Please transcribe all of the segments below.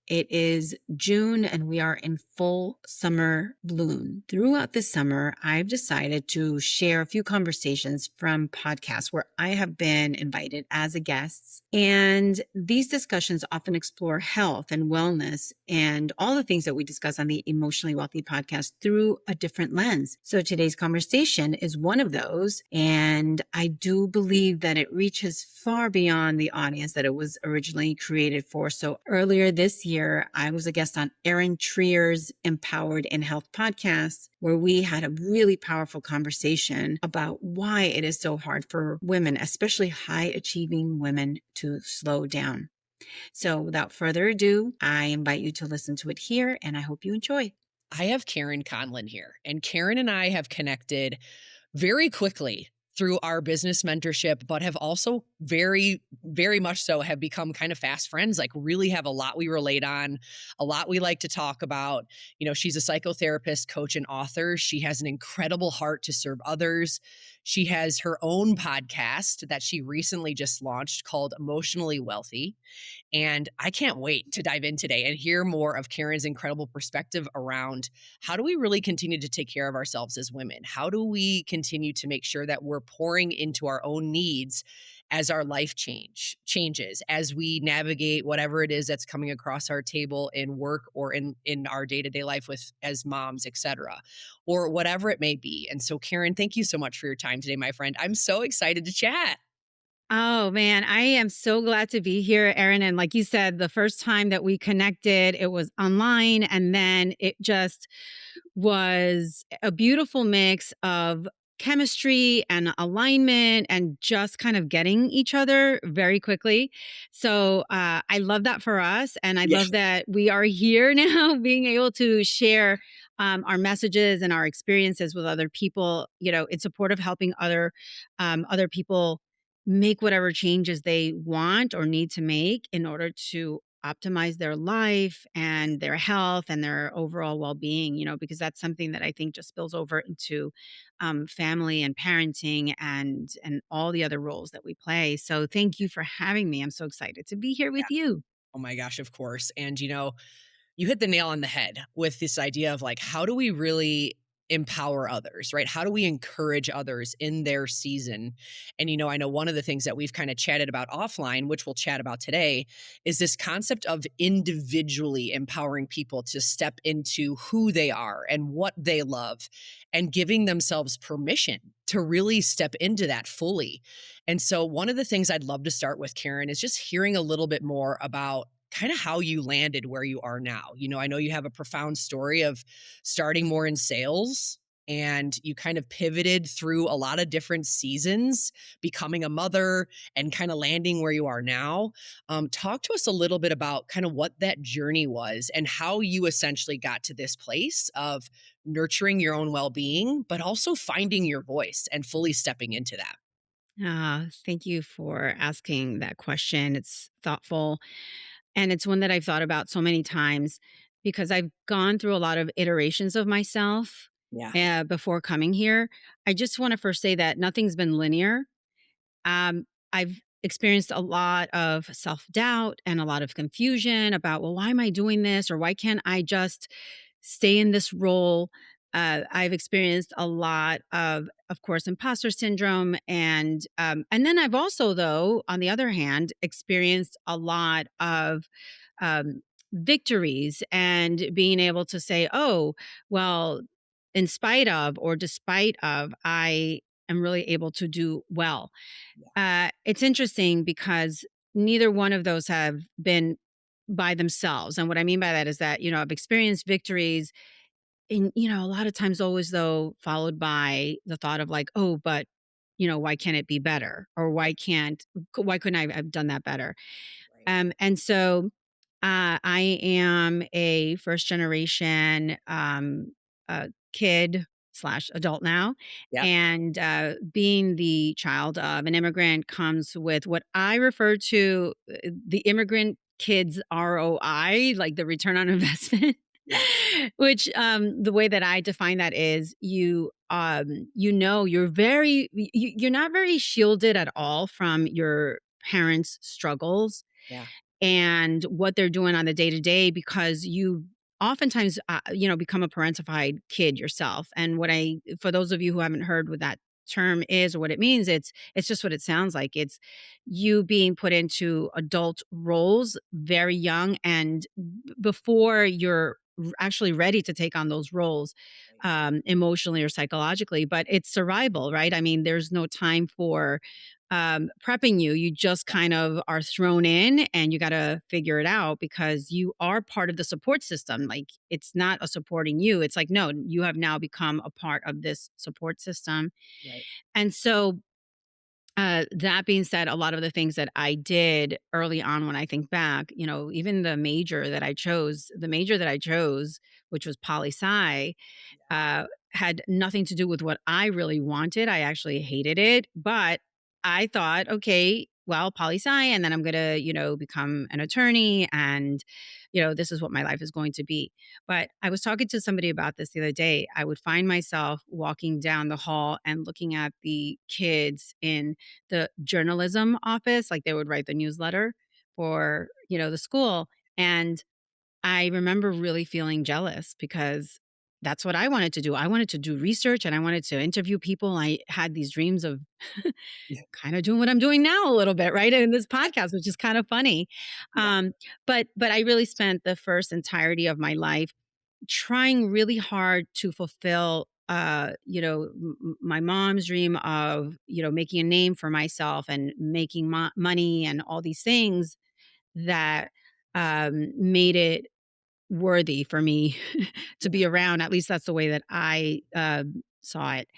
It is June and we are in full summer bloom. Throughout the summer, I've decided to share a few conversations from podcasts where I have been invited as a guest. And these discussions often explore health and wellness and all the things that we discuss on the Emotionally Wealthy podcast through a different lens. So today's conversation is one of those. And I do believe that it reaches far beyond the audience that it was originally created for. So earlier this year, I was a guest on Erin Trier's Empowered in Health podcast, where we had a really powerful conversation about why it is so hard for women, especially high achieving women, to slow down. So without further ado, I invite you to listen to it here, and I hope you enjoy. I have Karen Conlon here, and Karen and I have connected very quickly through our business mentorship, but have also very, very much so have become kind of fast friends, like really have a lot we relate on, a lot we like to talk about. You know, she's a psychotherapist, coach, and author. She has an incredible heart to serve others. She has her own podcast that she recently just launched called Emotionally Wealthy. And I can't wait to dive in today and hear more of Karen's incredible perspective around how do we really continue to take care of ourselves as women? How do we continue to make sure that we're pouring into our own needs as our life changes, as we navigate whatever it is that's coming across our table in work or in our day-to-day life with as moms, et cetera, or whatever it may be. And so, Karen, thank you so much for your time today, my friend. I'm so excited to chat. Oh man, I am so glad to be here, Erin. And like you said, the first time that we connected, it was online. And then it just was a beautiful mix of chemistry and alignment and just kind of getting each other very quickly. So I love that for us. And I Yeah. love that we are here now being able to share our messages and our experiences with other people, you know, in support of helping other people make whatever changes they want or need to make in order to optimize their life and their health and their overall well-being, you know, because that's something that I think just spills over into family and parenting and all the other roles that we play. So thank you for having me. I'm so excited to be here with you. Oh my gosh, of course. And you hit the nail on the head with this idea of like, how do we really empower others, right? How do we encourage others in their season? And, I know one of the things that we've kind of chatted about offline, which we'll chat about today, is this concept of individually empowering people to step into who they are and what they love and giving themselves permission to really step into that fully. And so, one of the things I'd love to start with, Karen, is just hearing a little bit more about kind of how you landed where you are now. I know you have a profound story of starting more in sales and you kind of pivoted through a lot of different seasons, becoming a mother and kind of landing where you are now. Talk to us a little bit about kind of what that journey was and how you essentially got to this place of nurturing your own well-being, but also finding your voice and fully stepping into that. Thank you for asking that question. It's thoughtful. And it's one that I've thought about so many times because I've gone through a lot of iterations of myself Yeah. before coming here. I just want to first say that nothing's been linear. I've experienced a lot of self doubt and a lot of confusion about, well, why am I doing this? Or why can't I just stay in this role? I've experienced a lot of course, imposter syndrome, and then I've also, though, on the other hand, experienced a lot of victories and being able to say, oh, well, in spite of or despite of, I am really able to do well. It's interesting because neither one of those have been by themselves. And what I mean by that is that, I've experienced victories and, a lot of times always though followed by the thought of like, oh, but why can't it be better? Or why couldn't I have done that better? Right. And so I am a first generation kid slash adult now. Yep. And being the child of an immigrant comes with what I refer to the immigrant kids ROI, like the return on investment. Yeah. Which the way that I define that is you're not very shielded at all from your parents' struggles. Yeah. and what they're doing on the day to day, because you oftentimes, become a parentified kid yourself. And for those of you who haven't heard what that term is or what it means, it's just what it sounds like. It's you being put into adult roles very young, and before you're actually ready to take on those roles, Right. emotionally or psychologically. But it's survival, right? I mean, there's no time for prepping you. You just kind of are thrown in, and you got to figure it out, because you are part of the support system. Like, it's not a supporting you. It's like, no, you have now become a part of this support system. Right. And so, that being said, a lot of the things that I did early on, when I think back, even the major that I chose, which was poli sci, Yeah. uh, had nothing to do with what I really wanted. I actually hated it, but I thought, okay, well, poli sci, and then I'm going to, become an attorney, and, this is what my life is going to be. But I was talking to somebody about this the other day. I would find myself walking down the hall and looking at the kids in the journalism office, like they would write the newsletter for, the school. And I remember really feeling jealous, because that's what I wanted to do. I wanted to do research, and I wanted to interview people. I had these dreams of Yeah. kind of doing what I'm doing now a little bit, right? In this podcast, which is kind of funny. Yeah. But I really spent the first entirety of my life trying really hard to fulfill my mom's dream of, making a name for myself and making money and all these things that made it worthy for me to Yeah. be around. At least that's the way that I saw it.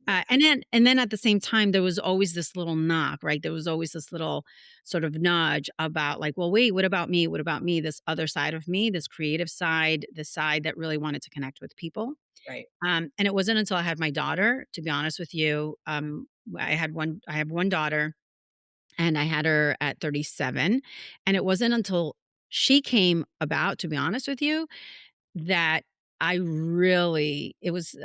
Yeah. And then at the same time, there was always this little knock, right? There was always this little sort of nudge about, like, well, wait, what about me? What about me? This other side of me, this creative side, the side that really wanted to connect with people. Right. And it wasn't until I had my daughter, to be honest with you. I have one daughter, and I had her at 37. And it wasn't until she came about, to be honest with you, that I don't know, it was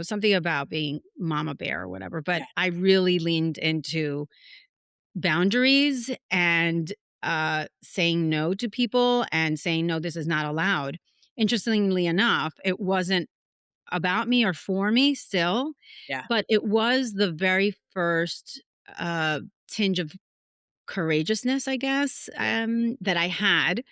something about being mama bear or whatever, but Yeah. I really leaned into boundaries and saying no to people, and saying, no, this is not allowed. Interestingly enough, it wasn't about me or for me still, Yeah. but it was the very first tinge of courageousness, I guess, Yeah. that I had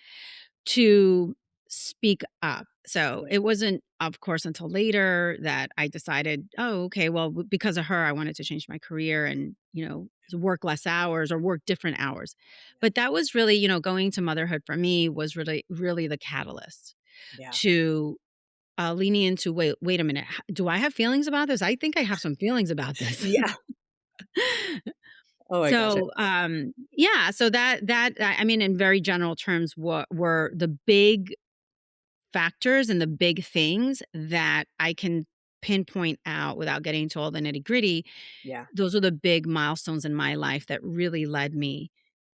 to speak up. So Right. it wasn't, of course, until later that I decided, oh, okay, well, because of her, I wanted to change my career and, to work less hours or work different hours. Yeah. But that was really, going to motherhood for me was really, really the catalyst Yeah. to leaning into, wait a minute, do I have feelings about this? I think I have some feelings about this. Yeah. Oh my gosh. So, yeah, so that I mean, in very general terms, what were the big factors and the big things that I can pinpoint out without getting into all the nitty-gritty. Yeah. Those are the big milestones in my life that really led me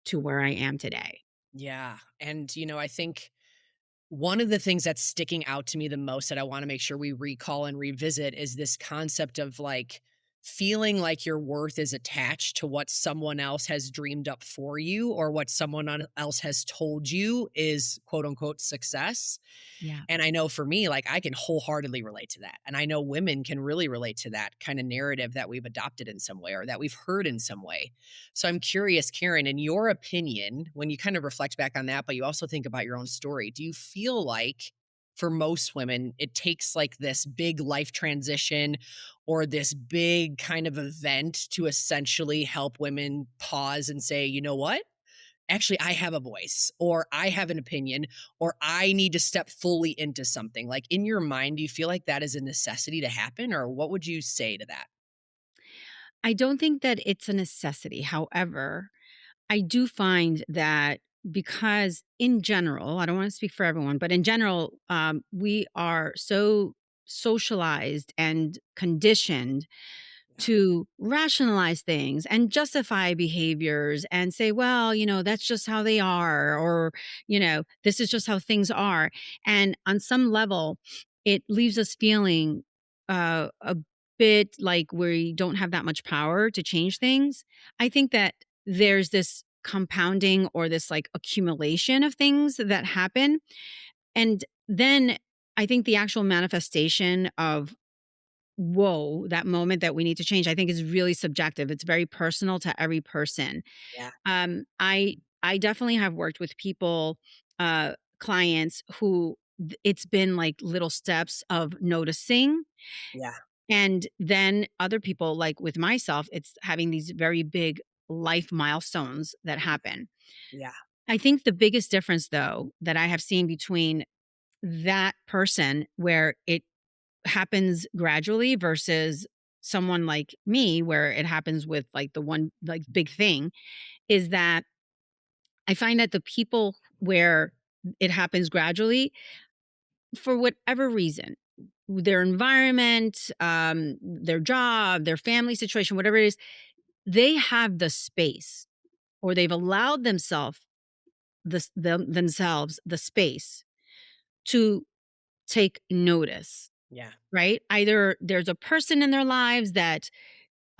to where I am today. Yeah. And, I think one of the things that's sticking out to me the most that I want to make sure we recall and revisit is this concept of like feeling like your worth is attached to what someone else has dreamed up for you or what else has told you is quote unquote success. Yeah. And I know for me, like I can wholeheartedly relate to that. And I know women can really relate to that kind of narrative that we've adopted in some way or that we've heard in some way. So I'm curious, Karen, in your opinion, when you kind of reflect back on that, but you also think about your own story, do you feel like for most women, it takes like this big life transition or this big kind of event to essentially help women pause and say, you know what? Actually, I have a voice or I have an opinion or I need to step fully into something. Like in your mind, do you feel like that is a necessity to happen or what would you say to that? I don't think that it's a necessity. However, I do find that, because in general, I don't want to speak for everyone, but in general, we are so socialized and conditioned Yeah. to rationalize things and justify behaviors and say, well, that's just how they are, or, this is just how things are. And on some level, it leaves us feeling a bit like we don't have that much power to change things. I think that there's this compounding or this like accumulation of things that happen. And then I think the actual manifestation of whoa, that moment that we need to change, I think is really subjective. It's very personal to every person. Yeah. I definitely have worked with people, clients who it's been like little steps of noticing, Yeah. and then other people, like with myself, it's having these very big life milestones that happen. Yeah. I think the biggest difference, though, that I have seen between that person where it happens gradually versus someone like me where it happens with like the one like big thing is that I find that the people where it happens gradually, for whatever reason, their environment, their job, their family situation, whatever it is, they have the space or they've allowed themselves the space to take notice, Yeah. right? Either there's a person in their lives that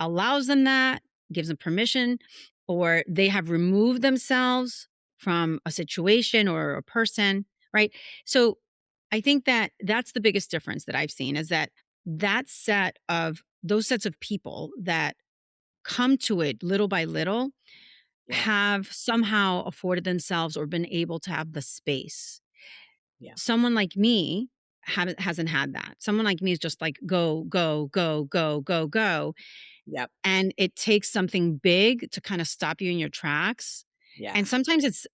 allows them that, gives them permission, or they have removed themselves from a situation or a person, right? So I think that that's the biggest difference that I've seen is that those sets of people that come to it little by little Yeah. have somehow afforded themselves or been able to have the space. Yeah. Someone like me hasn't had that. Someone like me is just like go, go, go, go, go, go. Yep. And it takes something big to kind of stop you in your tracks. Yeah. And sometimes it's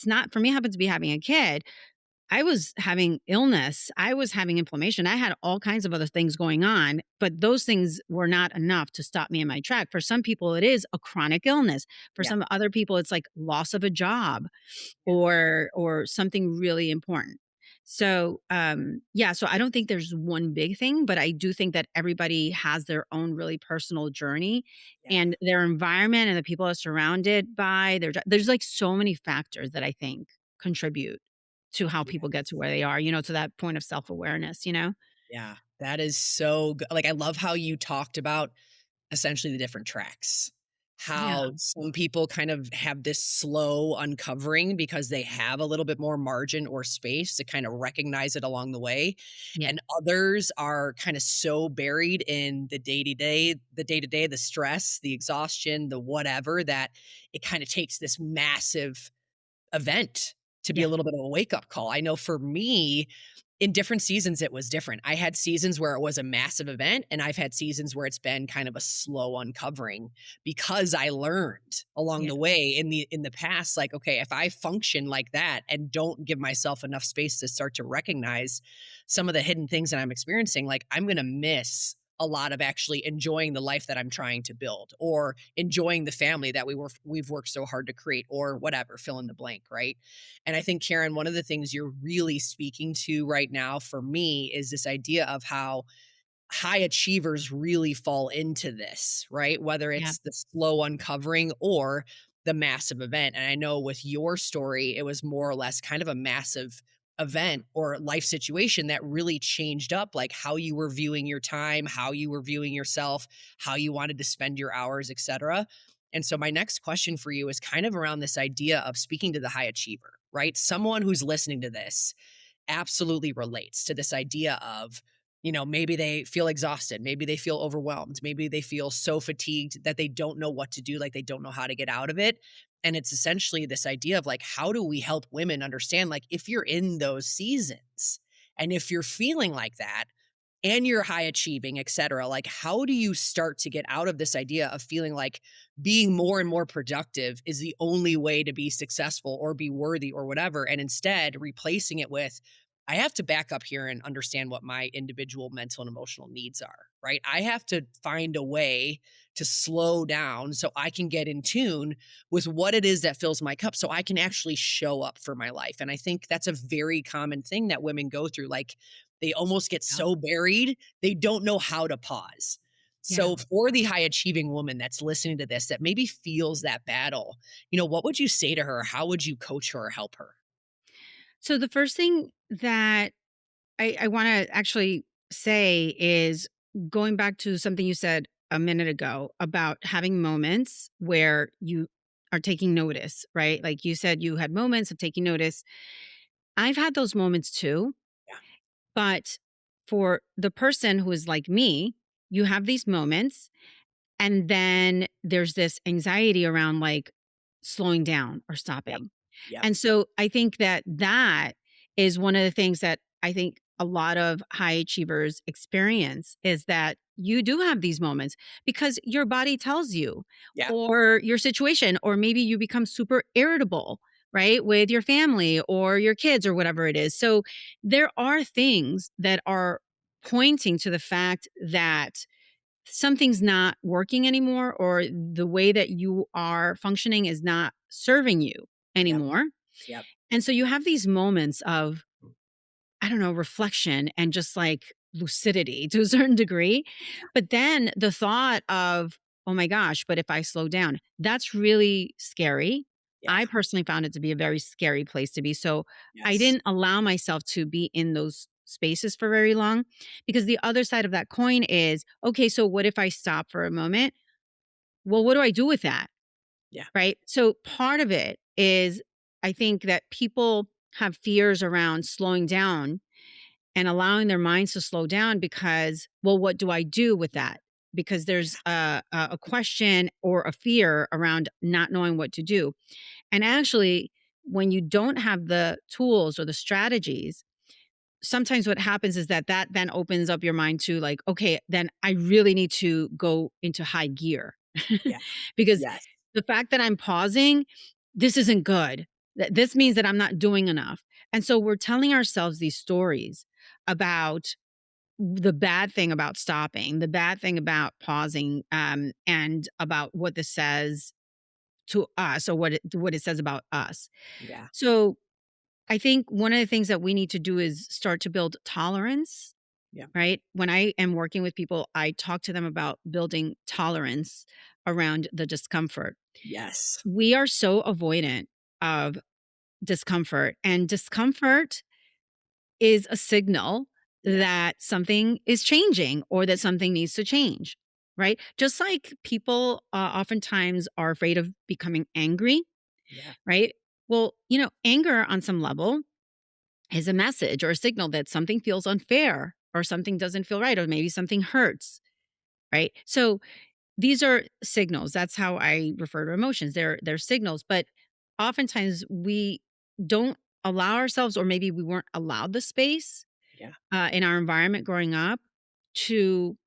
not for me, it happens to be having a kid. I was having illness. I was having inflammation. I had all kinds of other things going on, but those things were not enough to stop me in my track. For some people, it is a chronic illness. For Yeah. some other people, it's like loss of a job Yeah. or something really important. So, yeah, so I don't think there's one big thing, but I do think that everybody has their own really personal journey Yeah. and their environment and the people are surrounded by there's like so many factors that I think contribute to how Yeah. people get to where they are, to that point of self-awareness. Yeah. That is so good. Like, I love how you talked about essentially the different tracks. Yeah. How some people kind of have this slow uncovering because they have a little bit more margin or space to kind of recognize it along the way. Yeah. And others are kind of so buried in the day to day, the stress, the exhaustion, the whatever, that it kind of takes this massive event to be Yeah. a little bit of a wake up call. I know for me, in different seasons, it was different. I had seasons where it was a massive event, and I've had seasons where it's been kind of a slow uncovering because I learned along Yeah. the way in the past, like, okay, if I function like that and don't give myself enough space to start to recognize some of the hidden things that I'm experiencing, like I'm gonna miss a lot of actually enjoying the life that I'm trying to build or enjoying the family that we've worked so hard to create or whatever, fill in the blank, right? And I think, Karen, one of the things you're really speaking to right now for me is this idea of how high achievers really fall into this, right? Whether Yeah. it's the slow uncovering or the massive event. And I know with your story, it was more or less kind of a massive event or life situation that really changed up like how you were viewing your time, how you were viewing yourself, how you wanted to spend your hours, etc. And so my next question for you is kind of around this idea of speaking to the high achiever, right? Someone who's listening to this absolutely relates to this idea of, maybe they feel exhausted, maybe they feel overwhelmed, maybe they feel so fatigued that they don't know what to do, like they don't know how to get out of it. And it's essentially this idea of like, how do we help women understand, like, if you're in those seasons and if you're feeling like that, and you're high achieving, et cetera, like how do you start to get out of this idea of feeling like being more and more productive is the only way to be successful or be worthy or whatever, and instead replacing it with, I have to back up here and understand what my individual mental and emotional needs are, right? I have to find a way to slow down so I can get in tune with what it is that fills my cup so I can actually show up for my life. And I think that's a very common thing that women go through. Like, they almost get Yeah. so buried, they don't know how to pause. Yeah. So for the high achieving woman that's listening to this that maybe feels that battle, what would you say to her? How would you coach her or help her? So the first thing that I want to actually say is going back to something you said a minute ago about having moments where you are taking notice, right? Like you said, you had moments of taking notice. I've had those moments too. Yeah. But for the person who is like me, you have these moments and then there's this anxiety around like slowing down or Yep. stopping. Yep. And so I think that that is one of the things that I think a lot of high achievers experience is that you do have these moments because your body tells you, Yeah. or your situation, or maybe you become super irritable, right, with your family or your kids or whatever it is. So there are things that are pointing to the fact that something's not working anymore or the way that you are functioning is not serving you Yep. anymore. Yep. And so you have these moments of, I don't know, reflection and just like lucidity to a certain degree. But then the thought of, oh my gosh, but if I slow down, that's really scary. Yeah. I personally found it to be a very scary place to be. So I Yes. didn't allow myself to be in those spaces for very long because the other side of that coin is okay, so what if I stop for a moment? Well, what do I do with that? Yeah. Right. So part of it is I think that people have fears around slowing down and allowing their minds to slow down because, well, what do I do with that? Because Yeah. there's a question or a fear around not knowing what to do. And actually, when you don't have the tools or the strategies, sometimes what happens is that that then opens up your mind to like, okay, then I really need to go into high gear Yeah. because Yes. the fact that I'm pausing, this isn't good. This means that I'm not doing enough. And so we're telling ourselves these stories about the bad thing about stopping, the bad thing about pausing, and about what this says to us or what it says about us. Yeah. So I think one of the things that we need to do is start to build tolerance, Yeah. right? When I am working with people, I talk to them about building tolerance around the discomfort. Yes. We are so avoidant of discomfort, and discomfort is a signal Yeah. that something is changing or that something needs to change, right? Just like people oftentimes are afraid of becoming angry, Yeah. right? Well, anger on some level is a message or a signal that something feels unfair or something doesn't feel right or maybe something hurts, right? So these are signals. That's how I refer to emotions. They're signals, but oftentimes we don't allow ourselves, or maybe we weren't allowed the space Yeah. in our environment growing up to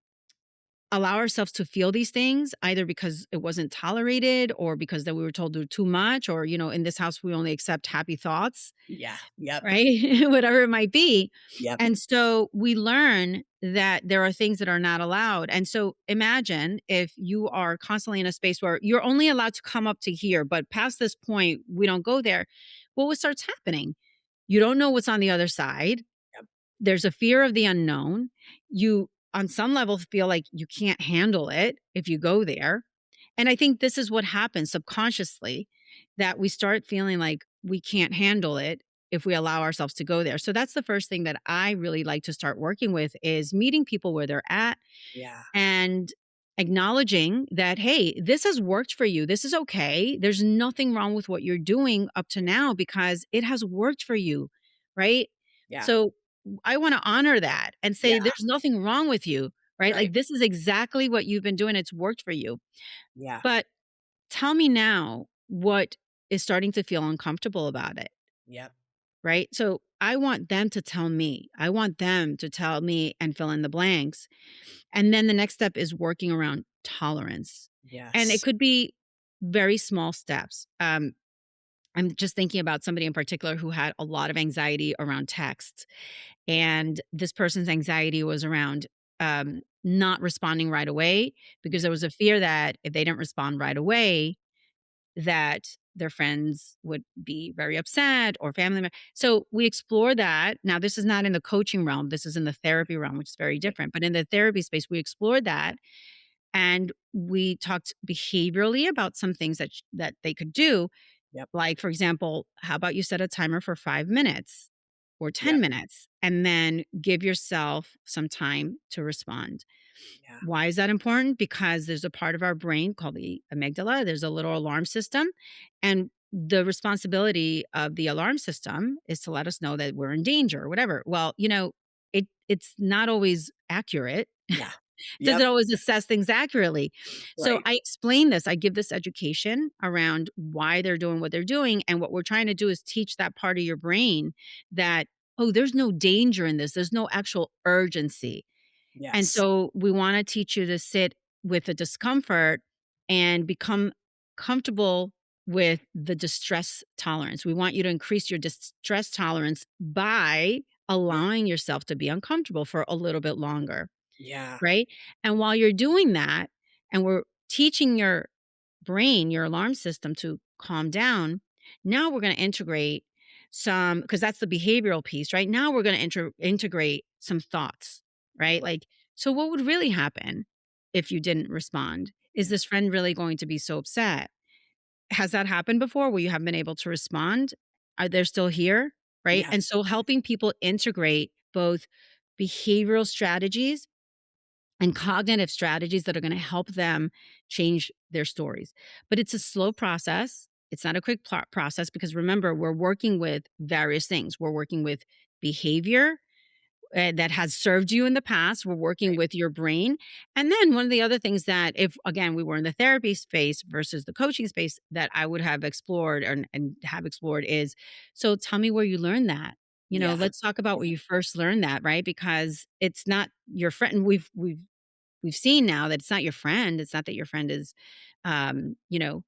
allow ourselves to feel these things, either because it wasn't tolerated or because that we were told to do too much, or in this house we only accept happy thoughts, Yeah. Yep. right? Whatever it might be. Yep. And so we learn that there are things that are not allowed. And so imagine if you are constantly in a space where you're only allowed to come up to here, but past this point, we don't go there. Well, what starts happening? You don't know what's on the other side. Yep. There's a fear of the unknown. You, on some level, feel like you can't handle it if you go there. And I think this is what happens subconsciously, that we start feeling like we can't handle it if we allow ourselves to go there. So that's the first thing that I really like to start working with is meeting people where they're at Yeah. and acknowledging that, hey, this has worked for you. This is okay. There's nothing wrong with what you're doing up to now because it has worked for you. Right. Yeah. So I want to honor that and say, Yeah. there's nothing wrong with you. Right. Right. Like this is exactly what you've been doing. It's worked for you. Yeah. But tell me now what is starting to feel uncomfortable about it. Yep. Right. So I want them to tell me. I want them to tell me and fill in the blanks. And then the next step is working around tolerance. And it Yes. could be very small steps. I'm just thinking about somebody in particular who had a lot of anxiety around text. And this person's anxiety was around not responding right away because there was a fear that if they didn't respond right away, that their friends would be very upset or family so we explore that. Now, this is not in the coaching realm. This is in the therapy realm, which is very Right. different. But in the therapy space, we explored that and we talked behaviorally about some things that they could do. Yep. Like, for example, how about you set a timer for 5 minutes? or Yeah. 10 minutes, and then give yourself some time to respond. Yeah. Why is that important? Because there's a part of our brain called the amygdala. There's a little alarm system. And the responsibility of the alarm system is to let us know that we're in danger or whatever. Well, it's not always accurate. Yeah. Doesn't Yep. always assess things accurately. So Right. I explain this. I give this education around why they're doing what they're doing. And what we're trying to do is teach that part of your brain that, oh, there's no danger in this. There's no actual urgency. And Yes. so we wanna teach you to sit with the discomfort and become comfortable with the distress tolerance. We want you to increase your distress tolerance by Yeah. allowing yourself to be uncomfortable for a little bit longer, Yeah. right? And while you're doing that, and we're teaching your brain, your alarm system to calm down, now we're gonna integrate some, because that's the behavioral piece, right? Now we're gonna integrate some thoughts, right? Right. Like, so what would really happen if you didn't respond? Is Yeah. this friend really going to be so upset? Has that happened before where you haven't been able to respond? Are they still here? Right? Yes. And so helping people integrate both behavioral strategies and cognitive strategies that are going to help them change their stories. But it's a slow process. It's not a quick process because remember, we're working with various things. We're working with behavior that has served you in the past. We're working Right. with your brain. And then one of the other things that, if again, we were in the therapy space versus the coaching space, that I would have explored and have explored is, so tell me where you learned that. Yeah. Let's talk about where Yeah. you first learned that, right? Because it's not your friend. We've seen now that it's not your friend. It's not that your friend is, um, you know,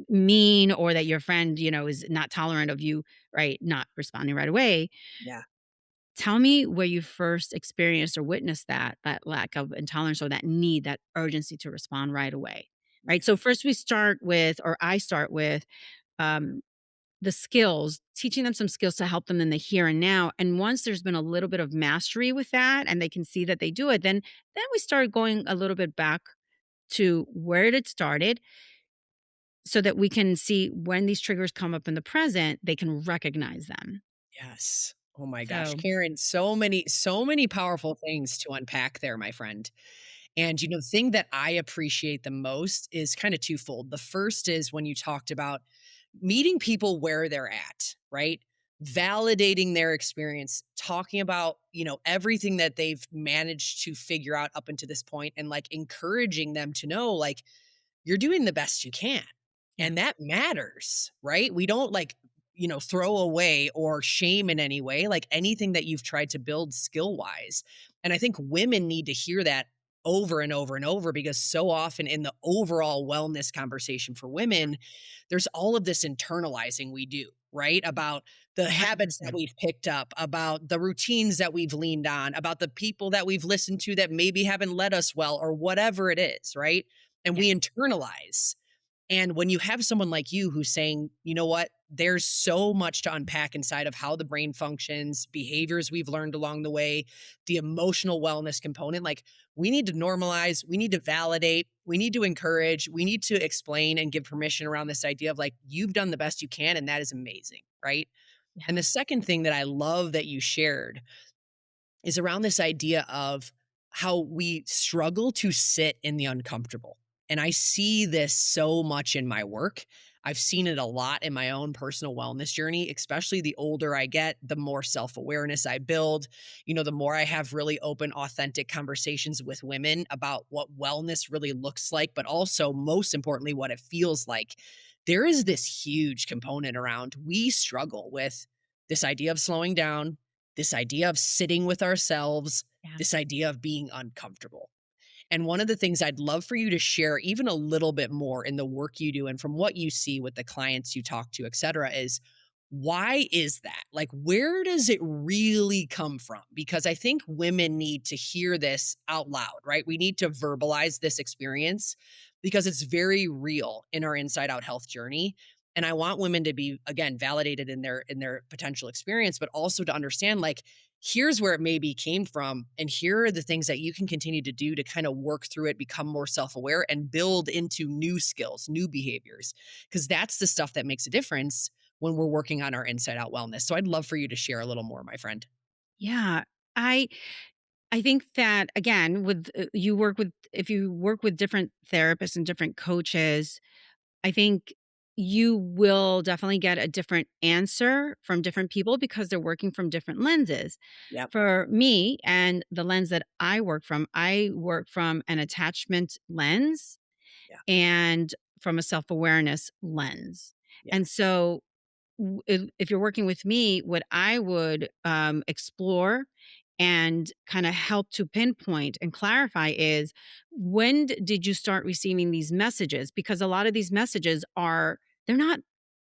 mean, or that your friend, is not tolerant of you, right? Not responding right away. Yeah. Tell me where you first experienced or witnessed that lack of intolerance or that need, that urgency to respond right away. Right. Yeah. So first we start with, or I start with, um, the skills, teaching them some skills to help them in the here and now. And once there's been a little bit of mastery with that and they can see that they do it, then we start going a little bit back to where it started so that we can see when these triggers come up in the present, they can recognize them. Yes. Oh my gosh, So, Karen, so many powerful things to unpack there, my friend. And the thing that I appreciate the most is kind of twofold. The first is when you talked about meeting people where they're at, right? Validating their experience, talking about, everything that they've managed to figure out up until this point and like encouraging them to know like you're doing the best you can. yeah, And that matters, right? We don't like, throw away or shame in any way, like anything that you've tried to build skill wise. And I think women need to hear that over and over and over because so often in the overall wellness conversation for yeah, women, there's all of this internalizing we do, right? About the habits that 100%. we've picked up, about the routines that we've leaned on, about the people that we've listened to that maybe haven't led us well, or whatever it is, right? And Yeah, we internalize. And when you have someone like you who's saying, you know what, there's so much to unpack inside of how the brain functions, behaviors we've learned along the way, the emotional wellness component, like we need to normalize, we need to validate, we need to encourage, we need to explain and give permission around this idea of like, you've done the best you can. And that is amazing. Right. yeah, And the second thing that I love that you shared is around this idea of how we struggle to sit in the uncomfortable. And I see this so much in my work. I've seen it a lot in my own personal wellness journey, especially the older I get, the more self awareness I build. The more I have really open, authentic conversations with women about what wellness really looks like, but also, most importantly, what it feels like. There is this huge component around we struggle with this idea of slowing down, this idea of sitting with ourselves, yeah. this idea of being uncomfortable. And one of the things I'd love for you to share even a little bit more in the work you do and from what you see with the clients you talk to, et cetera, is why is that? Like, where does it really come from? Because I think women need to hear this out loud, right? We need to verbalize this experience because it's very real in our inside out health journey. And I want women to be, again, validated in their potential experience, but also to understand like, here's where it maybe came from. And here are the things that you can continue to do to kind of work through it, become more self aware, and build into new skills, new behaviors. Because that's the stuff that makes a difference when we're working on our inside out wellness. So I'd love for you to share a little more, my friend. Yeah. I I think that again, with you work with if you work with different therapists and different coaches, I think you will definitely get a different answer from different people because they're working from different lenses. Yep. For me and the lens that I work from an attachment lens Yeah. and from a self-awareness lens. Yeah. And so if you're working with me, what I would explore and kind of help to pinpoint and clarify is when did you start receiving these messages? Because a lot of these messages they're not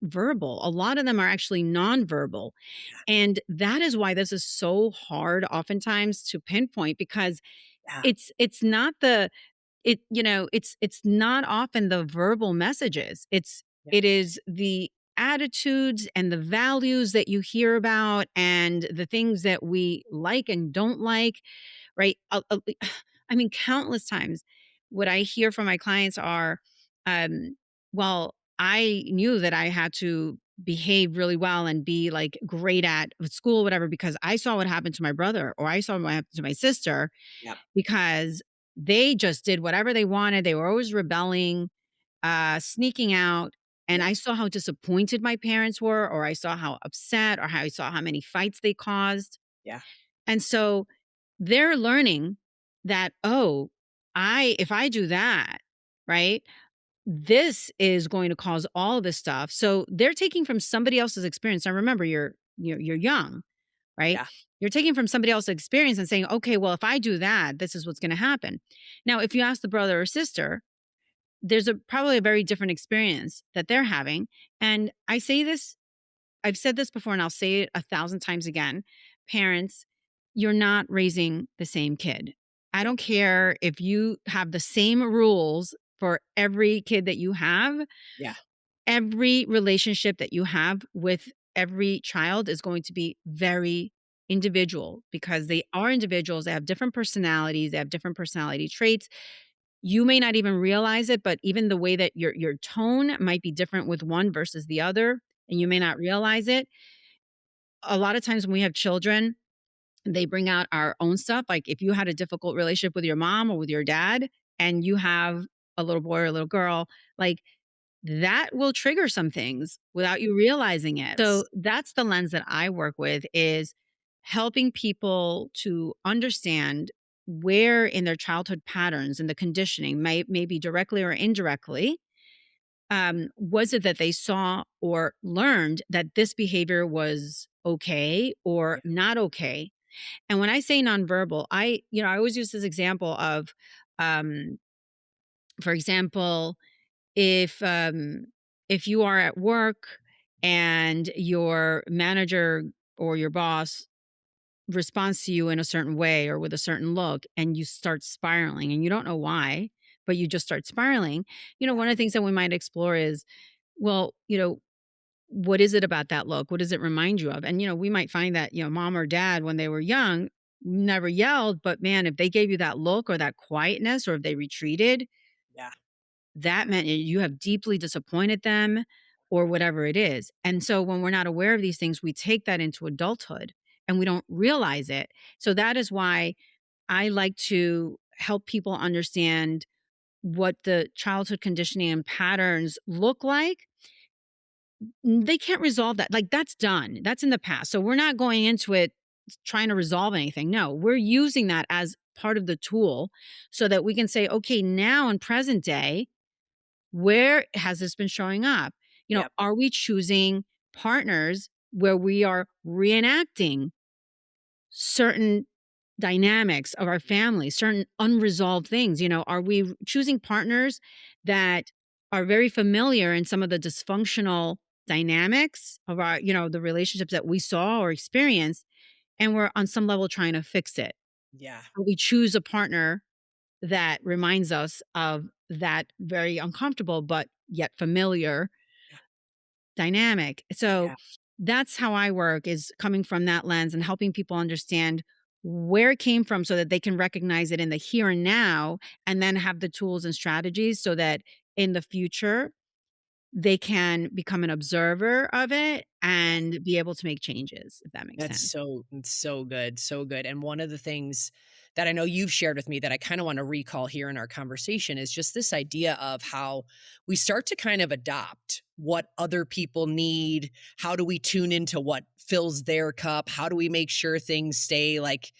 verbal. A lot of them are actually nonverbal. And that is why this is so hard oftentimes to pinpoint because Yeah. it's not the it you know, it's not often the verbal messages. Yeah. It is the attitudes and the values that you hear about and the things that we like and don't like, right? I mean, countless times what I hear from my clients are, well, I knew that I had to behave really well and be like great at school, whatever, because I saw what happened to my brother or I saw what happened to my sister Yep. because they just did whatever they wanted. They were always rebelling, sneaking out. And Yep. I saw how disappointed my parents were, or I saw how upset, or how I saw how many fights they caused. Yeah. And so they're learning that, oh, if I do that, right, this is going to cause all of this stuff. So they're taking from somebody else's experience. Now remember, you're young, right? Yeah. You're taking from somebody else's experience and saying, okay, well, if I do that, this is what's going to happen. Now, if you ask the brother or sister, there's probably a very different experience that they're having. And I say this, I've said this before, and I'll say it 1,000 times again. Parents, you're not raising the same kid. I Yep. don't care if you have the same rules for every kid that you have. Yeah. Every relationship that you have with every child is going to be very individual because they are individuals. They have different personalities, they have different personality traits. You may not even realize it, but even the way that your tone might be different with one versus the other, and you may not realize it. A lot of times when we have children, they bring out our own stuff. Like if you had a difficult relationship with your mom or with your dad, and you have a little boy or a little girl, like that will trigger some things without you realizing it. So Yes. that's the lens that I work with is helping people to understand where in their childhood patterns and the conditioning maybe directly or indirectly was it that they saw or learned that this behavior was okay or Yeah. not okay. And when I say nonverbal, I always use this example of um for example, if if you are at work and your manager or your boss responds to you in a certain way or with a certain look and you start spiraling and you don't know why, but you just start spiraling, one of the things that we might explore is, well, what is it about that look? What does it remind you of? And we might find that, mom or dad when they were young never yelled, but man, if they gave you that look or that quietness or if they retreated, Yeah. that meant you have deeply disappointed them or whatever it is. And so when we're not aware of these things, we take that into adulthood and we don't realize it. So that is why I like to help people understand what the childhood conditioning and patterns look like. They can't resolve that. Like that's done. That's in the past. So we're not going into it trying to resolve anything. No, we're using that as part of the tool so that we can say, okay, now in present day, where has this been showing up? Yep. Are we choosing partners where we are reenacting certain dynamics of our family, certain unresolved things? Are we choosing partners that are very familiar in some of the dysfunctional dynamics of our, the relationships that we saw or experienced, and we're on some level trying to fix it? Yeah. Or we choose a partner that reminds us of that very uncomfortable but yet familiar Yeah. dynamic. So Yeah. that's how I work is coming from that lens and helping people understand where it came from so that they can recognize it in the here and now and then have the tools and strategies so that in the future they can become an observer of it Yeah. and be able to make changes, if that makes That's sense. so it's so good, so good, and one of the things that I know you've shared with me that I kinda wanna recall here in our conversation is just this idea of how we start to kind of adopt what other people need. How do we tune into what fills their cup? How do we make sure things stay, like,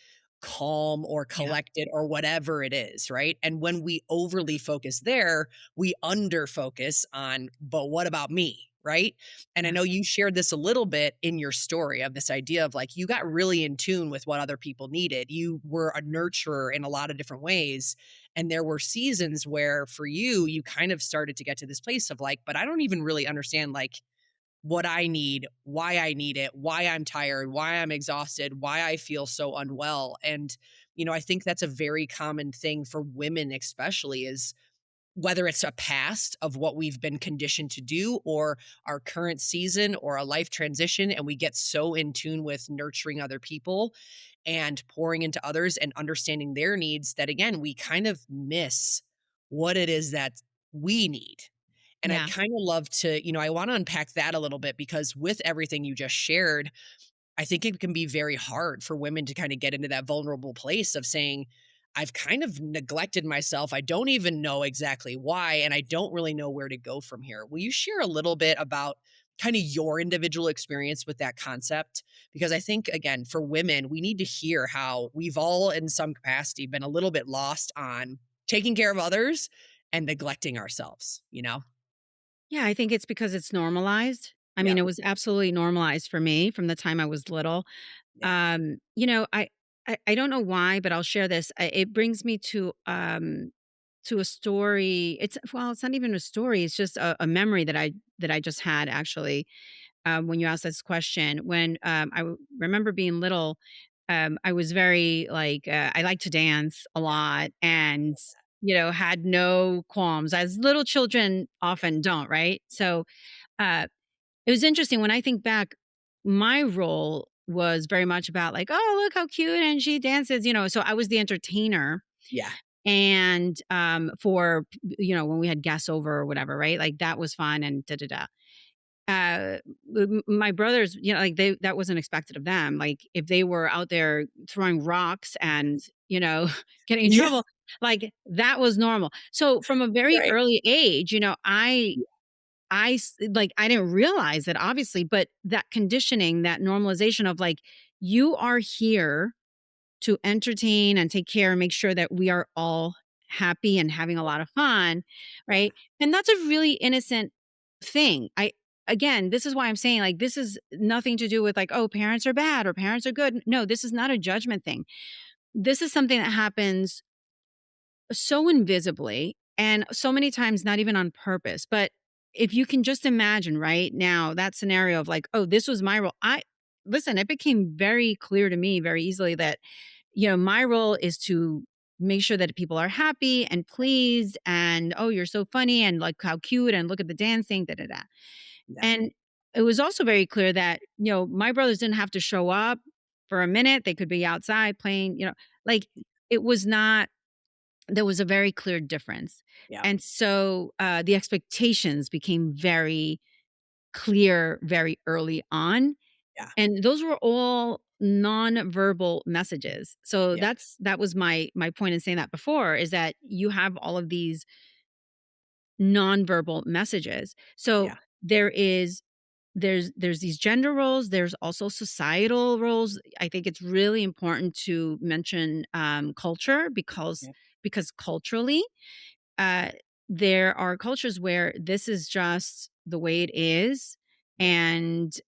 calm or Yeah. collected or whatever it is, right? And when we overly focus there, we under focus on, "But what about me?" Right? And I Yeah. know you shared this a little bit in your story of this idea of like you got really in tune with what other people needed. You were a nurturer in a lot of different ways. And there were seasons where for you, you kind of started to get to this place of like, but I don't even really understand like what I need it, why I'm tired, why I'm exhausted, why I feel so unwell. And, I think that's a very common thing for women, especially is whether it's a past of what we've been conditioned to do or our current season or a life transition, and we get so in tune with nurturing other people and pouring into others and understanding their needs that again we kind of miss what it is that we need. And I'd Yeah. kind of love to, I want to unpack that a little bit because with everything you just shared, I think it can be very hard for women to kind of get into that vulnerable place of saying, I've kind of neglected myself. I don't even know exactly why, and I don't really know where to go from here. Will you share a little bit about kind of your individual experience with that concept? Because I think, again, for women, we need to hear how we've all, in some capacity, been a little bit lost on taking care of others and neglecting ourselves, you know? Yeah, I think it's because it's normalized. I Yeah, mean, it was absolutely normalized for me from the time I was little. yeah, You know, I don't know why, but I'll share this. It brings me to a story. It's not even a story. It's just a memory that I just had actually. When you asked this question, when remember being little, I was very like I like to dance a yeah, lot, and had no qualms as little children often don't, right? So uh, it was interesting when I think back. My role was very much about like, oh, look how cute and she dances, so I was the entertainer. yeah, And for when we had guests over or whatever, right? Like that was fun and da da da. My brothers, like that wasn't expected of them. Like if they were out there throwing rocks and, getting in yeah, trouble, like that was normal. So from a very right. early age, like I didn't realize it obviously, but that conditioning, that normalization of like, you are here to entertain and take care and make sure that we are all happy and having a lot of fun, Yeah, right? And that's a really innocent thing. Again, this is why I'm saying like this is nothing to do with like, oh, parents are bad or parents are good. No, this is not a judgment thing. This is something that happens so invisibly and so many times not even on purpose. But if you can just imagine right now that scenario of like, oh, this was my role. I listen, it became very clear to me very easily that my role is to make sure that people are happy and pleased and, "Oh, you're so funny," and, like, "How cute," and, "Look at the dancing," da, da, da. yeah, And it was also very clear that, my brothers didn't have to show up for a minute. They could be outside playing, like, it was not there was a very clear difference. yeah, And so, the expectations became very clear very early on, yeah, and those were all nonverbal messages. So yeah, that was my point in saying that before, is that you have all of these nonverbal messages. So yeah, there is there's these gender roles, there's also societal roles. I think it's really important to mention culture because yeah, culturally uh, there are cultures where this is just the way it is, yeah, and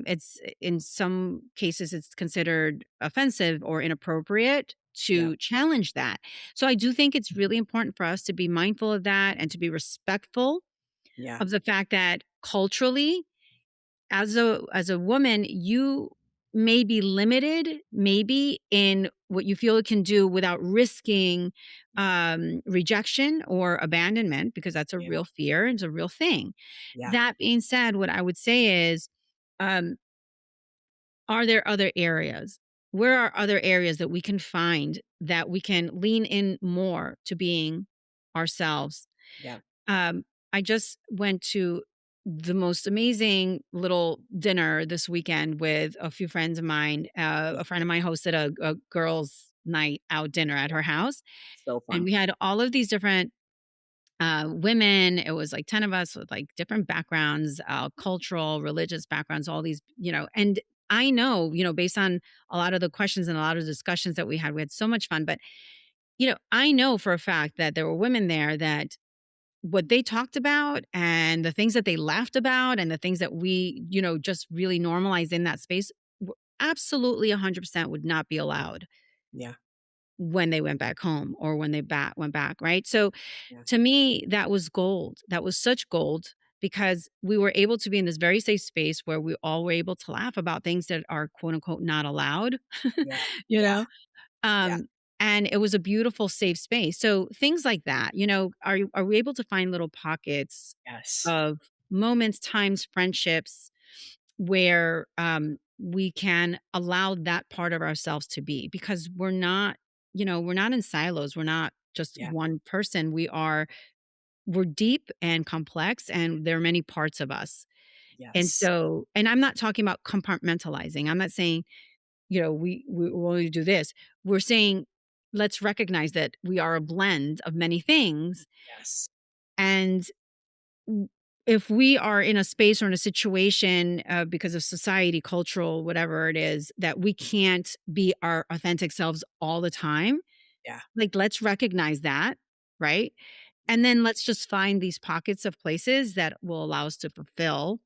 it's in some cases it's considered offensive or inappropriate yeah, to challenge that. So I do think it's really important for us to be mindful of that and to be respectful yeah, of the fact that culturally, as a woman, you may be limited, maybe in what you feel it can do without risking rejection or abandonment, because that's a yeah, real fear. It's a real thing. yeah, That being said, what I would say is, um, are there other areas? Where are other areas that we can find that we can lean in more to being ourselves? yeah, Um, I just went to the most amazing little dinner this weekend with a few friends of mine. Yeah, A friend of mine hosted a girls' night out dinner at yeah, her house, so and fun. we had all of these different women. It was like 10 of us with like different backgrounds, cultural, religious backgrounds, all these, and I know, based on a lot of the questions and a lot of discussions that we had so much fun. But, I know for a fact that there were women there that what they talked about and the things that they laughed about and the things that we, just really normalized in that space absolutely 100% would not be allowed Yeah, when they went back home or when they went back, right? So yeah, to me, that was gold. That was such gold because we were able to be in this very safe space where we all were able to laugh about things that are quote unquote not allowed, yeah, you yeah, know? yeah, Um, and it was a beautiful safe space. So things like that, are we able to find little pockets yes, of moments, times, friendships where we can allow that part of ourselves to be because we're not in silos. We're not just yeah, one person. We're deep and complex and there are many parts of us. And yes, so, and I'm not talking about compartmentalizing. I'm not saying, we only do this. We're saying, let's recognize that we are a blend of many things. yes, And if we are in a space or in a situation because of society, cultural, whatever it is, that we can't be our authentic selves all the time, yeah, like let's recognize that, right? And then let's just find these pockets of places that will allow us to fulfill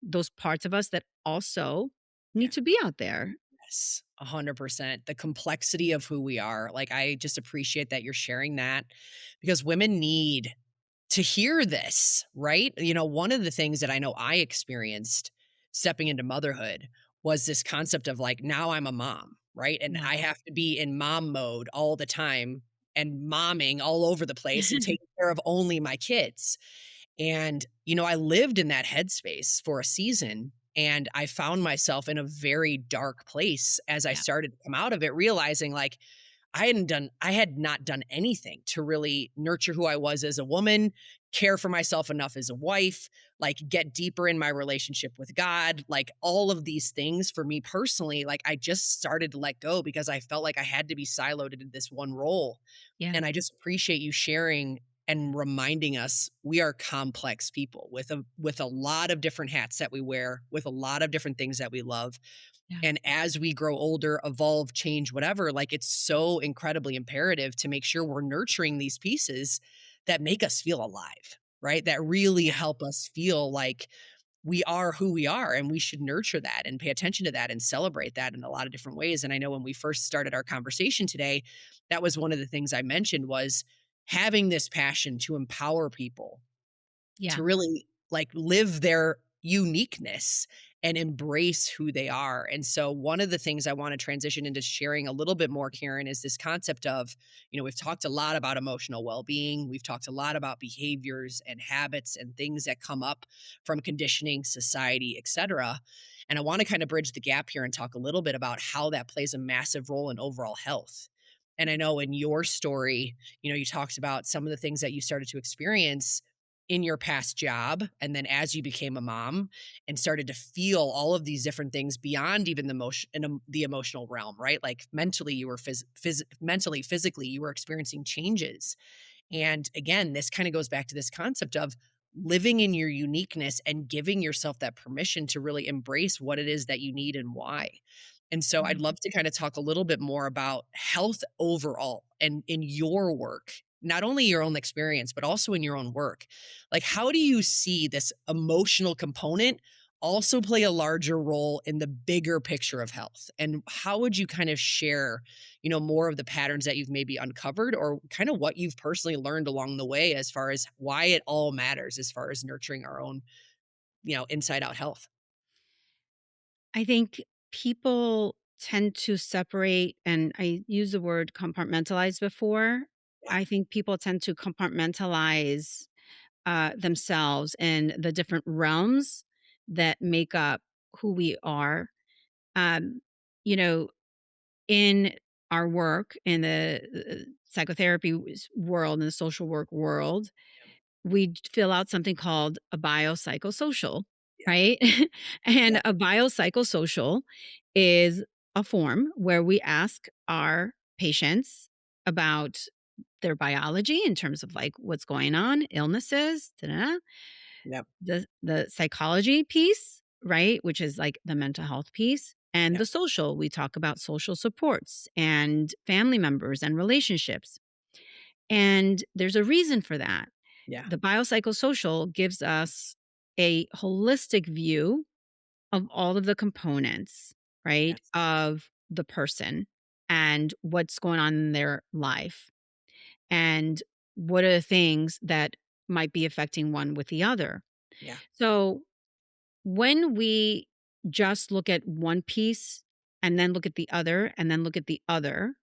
those parts of us that also yeah. need to be out there. Yes, 100%. The complexity of who we are. Like, I just appreciate that you're sharing that because women need to hear this, right? One of the things that I know I experienced stepping into motherhood was this concept of like, now I'm a mom, right? And Yeah. I have to be in mom mode all the time and momming all over the place and taking care of only my kids. And, I lived in that headspace for a season and I found myself in a very dark place as I Yeah. started to come out of it, realizing like I had not done anything to really nurture who I was as a woman, care for myself enough as a wife, like get deeper in my relationship with God, like all of these things for me personally, like I just started to let go because I felt like I had to be siloed into this one role. Yeah. And I just appreciate you sharing and reminding us we are complex people with a lot of different hats that we wear, with a lot of different things that we love. Yeah. And as we grow older, evolve, change, whatever, like it's so incredibly imperative to make sure we're nurturing these pieces that make us feel alive, right? That really Yeah. help us feel like we are who we are and we should nurture that and pay attention to that and celebrate that in a lot of different ways. And I know when we first started our conversation today, that was one of the things I mentioned was having this passion to empower people Yeah. to really like live their uniqueness and embrace who they are. And so one of the things I want to transition into sharing a little bit more, Karen, is this concept of, we've talked a lot about emotional well-being. We've talked a lot about behaviors and habits and things that come up from conditioning, society, etc. And I want to kind of bridge the gap here and talk a little bit about how that plays a massive role in overall health. And I know in your story, you talked about some of the things that you started to experience in your past job and then as you became a mom and started to feel all of these different things beyond even the emotional realm, right? Like mentally you were mentally, physically you were experiencing changes. And again, this kind of goes back to this concept of living in your uniqueness and giving yourself that permission to really embrace what it is that you need and why. And so Yeah. I'd love to kind of talk a little bit more about health overall and in your work, not only your own experience, but also in your own work. Like, how do you see this emotional component also play a larger role in the bigger picture of health? And how would you kind of share, more of the patterns that you've maybe uncovered or kind of what you've personally learned along the way as far as why it all matters as far as nurturing our own, inside out health? I think people tend to separate, and I use the word compartmentalize before. Yeah. I think people tend to compartmentalize themselves in the different realms that make up who we are. Um, you know, in our work in the psychotherapy world and the social work world, we fill out something called a biopsychosocial, Yeah. right? Yeah. And a biopsychosocial is a form where we ask our patients about their biology in terms of like what's going on, illnesses, da-da-da, Yep. the psychology piece, right, which is like the mental health piece, and Yep. the social. We talk about social supports and family members and relationships. And there's a reason for that. Yeah. The biopsychosocial gives us a holistic view of all of the components, right, Yes. of the person and what's going on in their life and what are the things that might be affecting one with the other. Yeah. So when we just look at one piece and then look at the other and then look at the other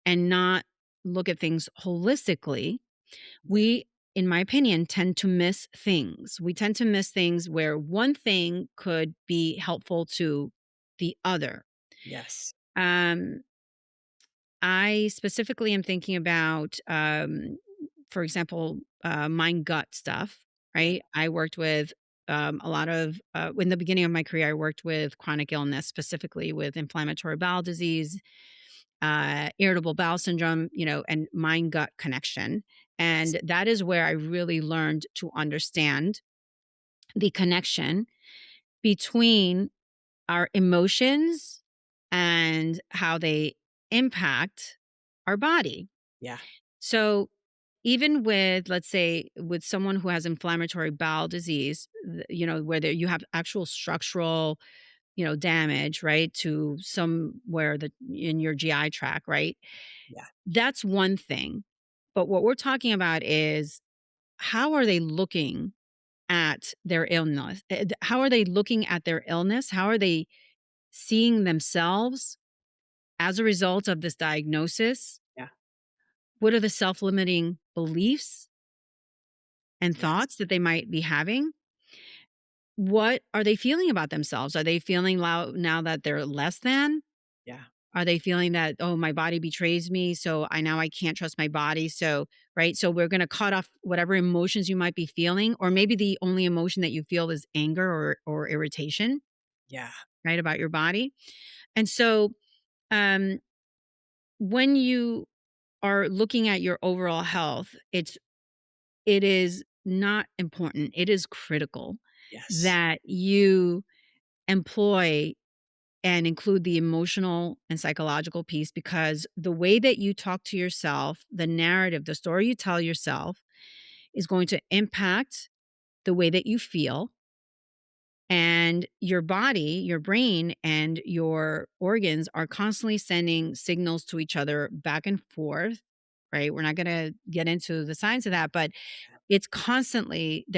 and not look at things holistically, Yeah. we, in my opinion, tend to miss things. We tend to miss things where one thing could be helpful to the other. Yes. Um, I specifically am thinking about, for example, mind gut stuff, Yep. right? I worked with a lot of, in the beginning of my career, I worked with chronic illness, specifically with inflammatory bowel disease, irritable bowel syndrome, and mind gut connection. Yes. And that is where I really learned to understand the connection between our emotions and how they impact our body. Yeah. So, even with, let's say, with someone who has inflammatory bowel disease, where you have actual structural, damage, right, to somewhere that in your GI tract, right? Yeah. That's one thing. But what we're talking about is how are they looking at their illness? How are they looking at their illness? How are they seeing themselves as a result of this diagnosis? Yeah. What are the self limiting beliefs and Yes. thoughts that they might be having? What are they feeling about themselves? Are they feeling now that they're less than? Yeah. Are they feeling that, oh, my body betrays me, so I can't trust my body, so right? So we're gonna cut off whatever emotions you might be feeling, or maybe the only emotion that you feel is anger or irritation, Yeah. right, about your body. And so, um, when you are looking at your overall health, it is not important. It is critical Yes. that you employ and include the emotional and psychological piece because the way that you talk to yourself, the narrative, the story you tell yourself is going to impact the way that you feel. And your body, your brain, and your organs are constantly sending signals to each other back and forth, right? We're not going to get into the science of that, but they're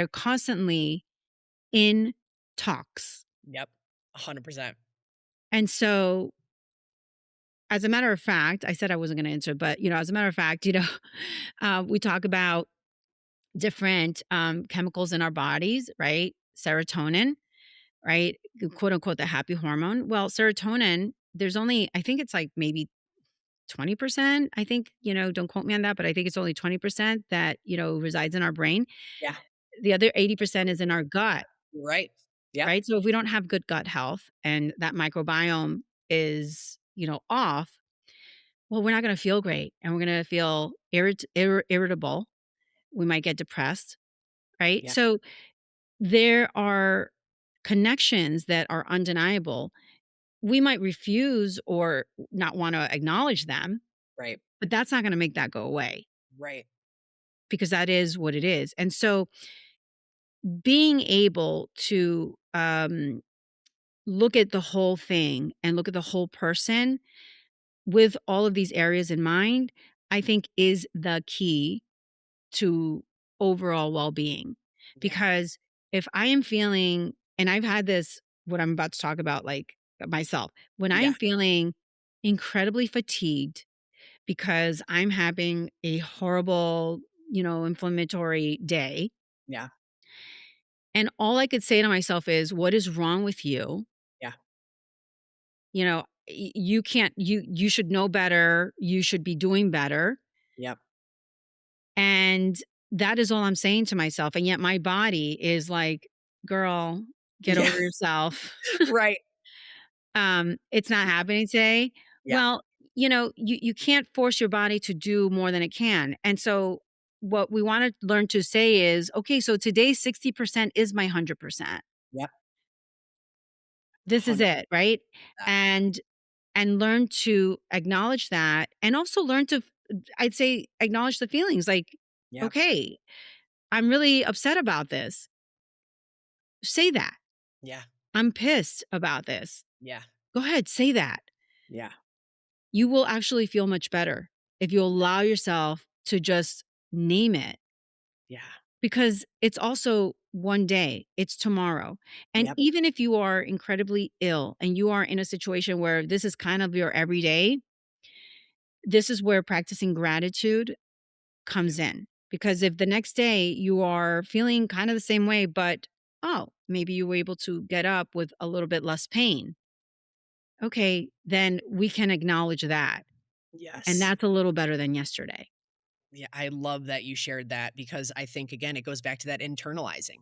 constantly in talks. Yep. 100%. And so, as a matter of fact, I said I wasn't going to answer, but as a matter of fact, we talk about different chemicals in our bodies, right? Serotonin, right? Quote unquote, the happy hormone. Well, serotonin, there's only, I think it's like maybe 20%. I think, don't quote me on that, but I think it's only 20% that, resides in our brain. Yeah. The other 80% is in our gut, You're right. Yep. right? So if we don't have good gut health and that microbiome is, off, well, we're not going to feel great and we're going to feel irritable. We might get depressed, right? Yeah. So there are connections that are undeniable. We might refuse or not want to acknowledge them, Right. but that's not going to make that go away Right. because that is what it is. And so being able to look at the whole thing and look at the whole person with all of these areas in mind, I think is the key to overall well-being. Yeah. Because if I am feeling, and I've had this, what I'm about to talk about, like myself, when Yeah. I'm feeling incredibly fatigued because I'm having a horrible, inflammatory day, Yeah. and all I could say to myself is, what is wrong with you? Yeah. You can't, you should know better. You should be doing better. Yep. that is all I'm saying to myself, and yet my body is like, "Girl, get Yeah, over yourself." right. It's not happening today. Yeah, Well, you can't force your body to do more than it can. And so what we want to learn to say is, okay, so today's 60% is my 100%. yep, This is 100% it, right? that. And learn to acknowledge that, and also learn to, I'd say, acknowledge the feelings like, Yep, okay, I'm really upset about this. Say that. yeah, I'm pissed about this. yeah, Go ahead, say that. yeah, You will actually feel much better if you allow yourself to just name it, yeah, because it's also one day, it's tomorrow. And yep, even if you are incredibly ill and you are in a situation where this is kind of your everyday, this is where practicing gratitude comes yep, in. Because if the next day you are feeling kind of the same way, but oh, maybe you were able to get up with a little bit less pain, okay, then we can acknowledge that. And yes. that's a little better than yesterday. Yeah, I love that you shared that because I think, again, it goes back to that Yeah. internalizing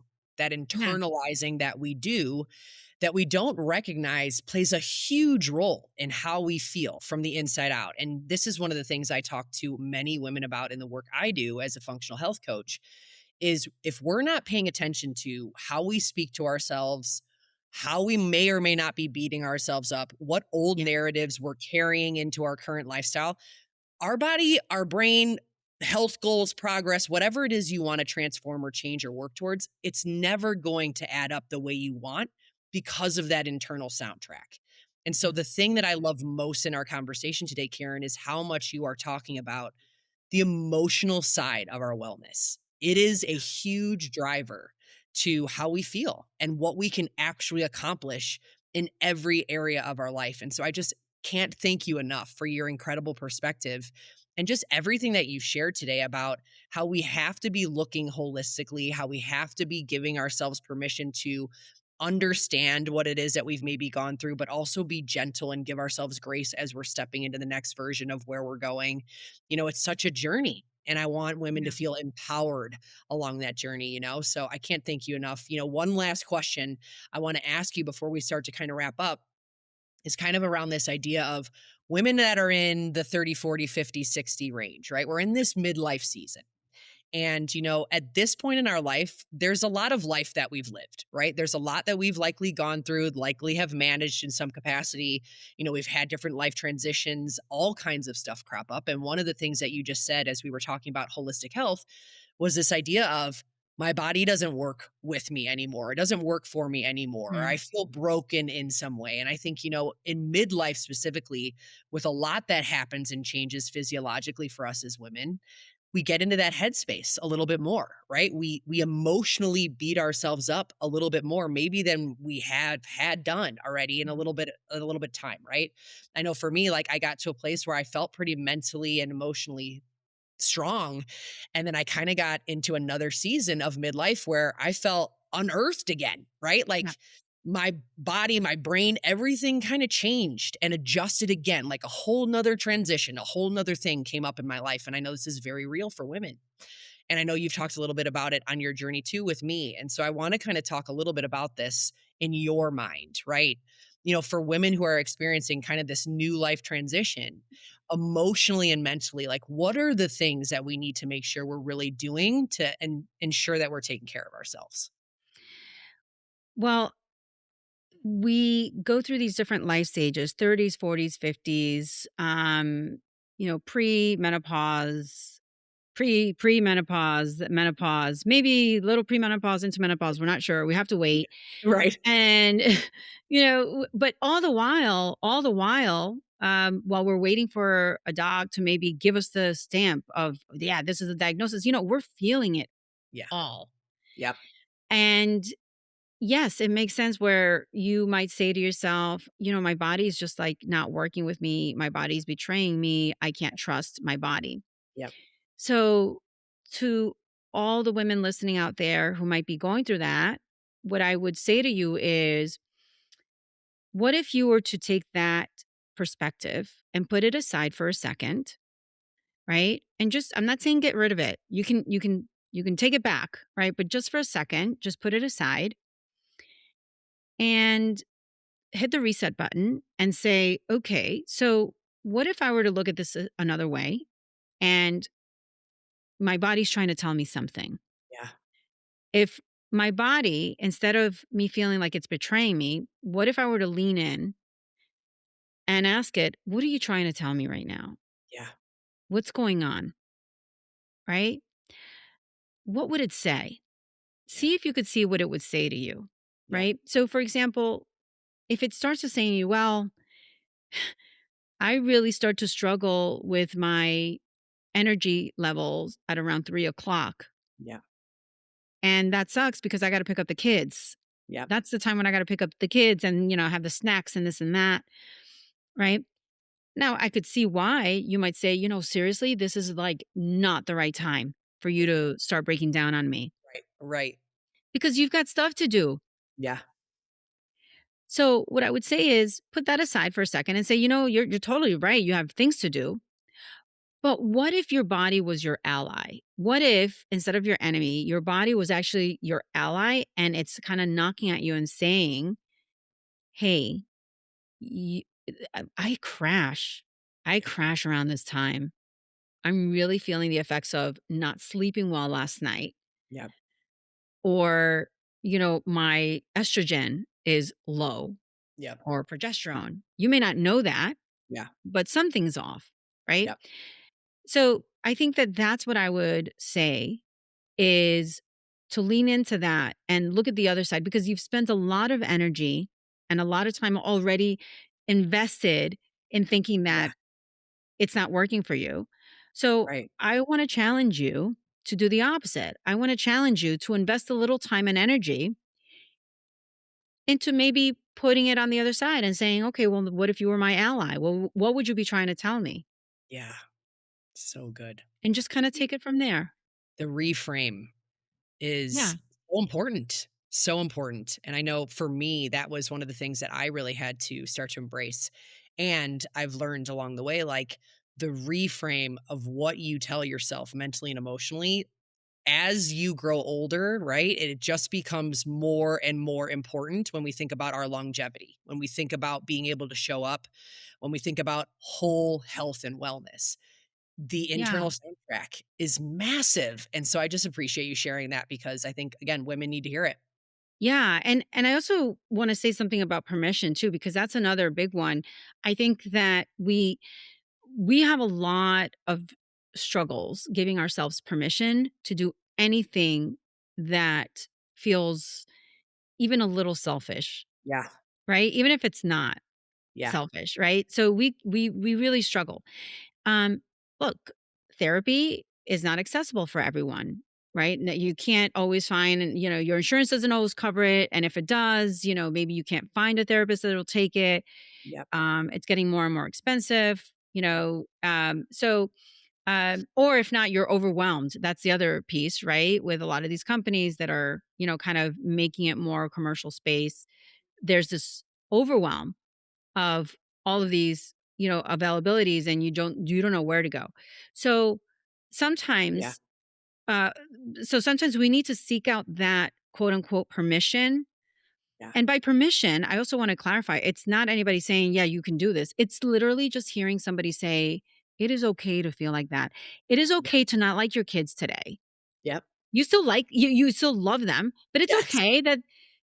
that we do that we don't recognize plays a huge role in how we feel from the inside out. And this is one of the things I talk to many women about in the work I do as a functional health coach is if we're not paying attention to how we speak to ourselves, how we may or may not be beating ourselves up, what old Yeah. narratives we're carrying into our current lifestyle, our body, our brain, health goals, progress, whatever it is you want to transform or change or work towards, it's never going to add up the way you want because of that internal soundtrack. And so, Yeah. the thing that I love most in our conversation today, Karen, is how much you are talking about the emotional side of our wellness. It is a huge driver to how we feel and what we can actually accomplish in every area of our life. And so I just can't thank you enough for your incredible perspective and just everything that you shared today about how we have to be looking holistically, how we have to be giving ourselves permission to understand what it is that we've maybe gone through, but also be gentle and give ourselves grace as we're stepping into the next version of where we're going. It's such a journey. And I want women to Yeah. feel empowered along that journey. So I can't thank you enough. One last question I want to ask you before we start to kind of wrap up is kind of around this idea of women that are in the 30, 40, 50, 60 range, right? We're in this midlife season. And, at this point in our life, there's a lot of life that we've lived, right? There's a lot that we've likely gone through, likely have managed in some capacity. We've had different life transitions, all kinds of stuff crop up. And one of the things that you just said as we were talking about holistic health was this idea of my body doesn't work with me anymore. It doesn't work for me anymore. Or I Mm. feel broken in some way. And I think, in midlife specifically, with a lot that happens and changes physiologically for us as women, we get into that headspace a little bit more, right? We emotionally beat ourselves up a little bit more, maybe than we have had done already in a little bit time, right? I know for me, like I got to a place where I felt pretty mentally and emotionally strong. And then I kind of got into another season of midlife where I felt unearthed again, right? Yeah. Like my body, my brain, everything kind of changed and adjusted again, like a whole nother transition, a whole nother thing came up in my life. And I know this is very real for women. And I know you've talked a little bit about it on your journey too with me. And so I want to kind of talk a little bit about this in your mind, right? For women who are experiencing kind of this new life transition, emotionally and mentally, like what are the things that we need to make sure we're really doing to ensure that we're taking care of ourselves? Well, we go through these different life stages, 30s, 40s, 50s, pre-menopause, premenopause, menopause, maybe little premenopause into menopause. We're not sure. We have to Yeah. wait. Right. And but all the while, while we're waiting for a doc to maybe give us the stamp of, yeah, this is a diagnosis, we're feeling it Yeah. all. Yep. And yes, it makes sense where you might say to yourself, my body's just like not working with me. My body's betraying me. I can't trust my body. Yep. So, to all the women listening out there who might be going through that, what I would say to you is, what if you were to take that perspective and put it aside for a second, right? And just, I'm not saying get rid of it. You can You can take it back, right? But just for a second, just put it aside and hit the reset button and say, okay, so what if I were to look at this another way and my body's trying to tell me something? Yeah. If my body, instead of me feeling like it's betraying me, what if I were to lean in and ask it, what are you trying to tell me right now? Yeah. What's going on? Right? What would it say? Yeah. See if you could see what it would say to you. Yeah. Right? So, for example, if it starts to say to you, well, I really start to struggle with my energy levels at around 3 o'clock. Yeah. And that sucks because I got to pick up the kids. Yep. That's the time when I got to pick up the kids and, have the snacks and this and that. Right. Now, I could see why you might say, seriously, this is like not the right time for you Yeah. to start breaking down on me Right. Right. because you've got stuff to do. Yeah. So, what I would say is put that aside for a second and say, you're totally right. You have things to do. But what if your body was your ally? What if instead of your enemy, your body was actually your ally and it's kind of knocking at you and saying, hey, you, I crash. I Yeah. crash around this time. I'm really feeling the effects of not sleeping well last night, Yep. or, my estrogen is low Yep. or progesterone. You may not know that, Yeah. but something's off, right? Yep. So I think that that's what I would say is to lean into that and look at the other side because you've spent a lot of energy and a lot of time already invested in thinking Yeah. that it's not working for you. So Right. I want to challenge you to do the opposite. I want to challenge you to invest a little time and energy into maybe putting it on the other side and saying, okay, well, what if you were my ally? Well, what would you be trying to tell me? Yeah. So good. And just kind of The take it from there. the reframe is Yeah. so important. So important. And I know for me, that was one of the things that I really had to start to embrace. And I've learned along the way, like the reframe of what you tell yourself mentally and emotionally as you grow older, right? It just becomes more and more important when we think about our longevity, when we think about being able to show up, when we think about whole health and wellness. The Yeah. internal soundtrack is massive. And so I just appreciate you sharing that because I think, again, women need to hear it. Yeah, and I also want to say something about permission too because that's another big one. I think that we have a lot of struggles giving ourselves permission to do anything that feels even a little selfish, Yeah. right? Even if it's not Yeah. selfish, right? So we really struggle. Um, Look, therapy is not accessible for everyone, right? You can't always find, and your insurance doesn't always cover it. And if it does, maybe you can't find a therapist that'll take it. Yep. It's getting more and more expensive, or if not, you're overwhelmed. That's the other piece, right? With a lot of these companies that are, kind of making it more commercial space, there's this overwhelm of all of these, availabilities and you don't know where to go. So Yeah. sometimes uh sometimes we need to seek out that quote unquote permission. Yeah. And by permission, I also want to clarify, it's not anybody saying, yeah, you can do this. It's literally just hearing somebody say, it is okay to feel like that. It is Yeah. okay to not like your kids today. Yep. You still love them, but it's Yes. okay that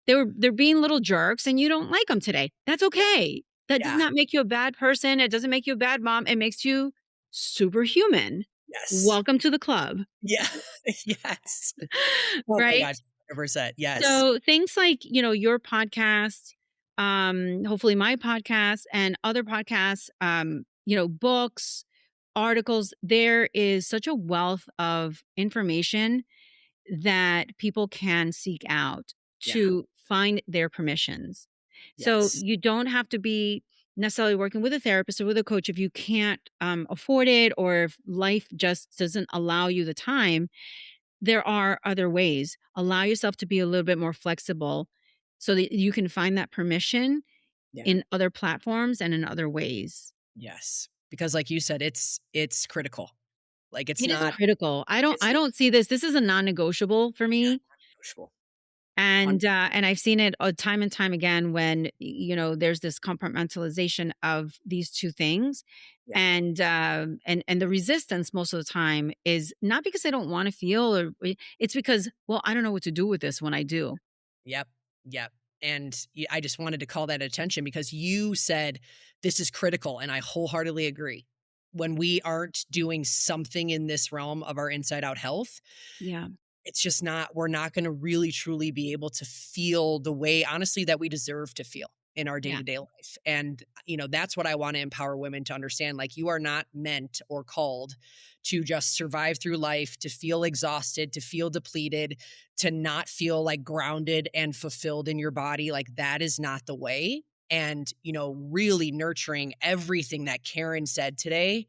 they're being little jerks and you don't like them today. That's Yep. okay. That does Yeah. not make you a bad person. It doesn't make you a bad mom. It makes you superhuman. Yes. Welcome to the club. Yeah. Yes. Oh my Right? gosh. 100%. Yes. So things like, your podcast, hopefully my podcast and other podcasts, books, articles, there is such a wealth of information that people can seek out Yeah. to find their permissions. So Yes. you don't have to be necessarily working with a therapist or with a coach if you can't afford it or if life just doesn't allow you the time. There are other ways. Allow yourself to be a little bit more flexible so that you can find that permission Yeah. in other platforms and in other ways. Yes. Because like you said, it's critical. Like, it's It is not critical. it's I not don't see this. This is a non-negotiable for me. negotiable. And I've seen it time and time again when, there's this compartmentalization of these 2 things, Yeah. and the resistance most of the time is not because I don't wanna feel it's because, "Well, I don't know what to do with this when I do." Yep. Yep. And I just wanted to call that attention because you said this is critical. And I wholeheartedly agree. When we aren't doing something in this realm of our inside out health, Yeah, it's just not, we're not going to really truly be able to feel the way, honestly, that we deserve to feel in our day yeah, to day life. And, that's what I want to empower women to understand. Like, you are not meant or called to just survive through life, to feel exhausted, to feel depleted, to not feel like grounded and fulfilled in your body. Like, that is not the way. And, really nurturing everything that Karen said today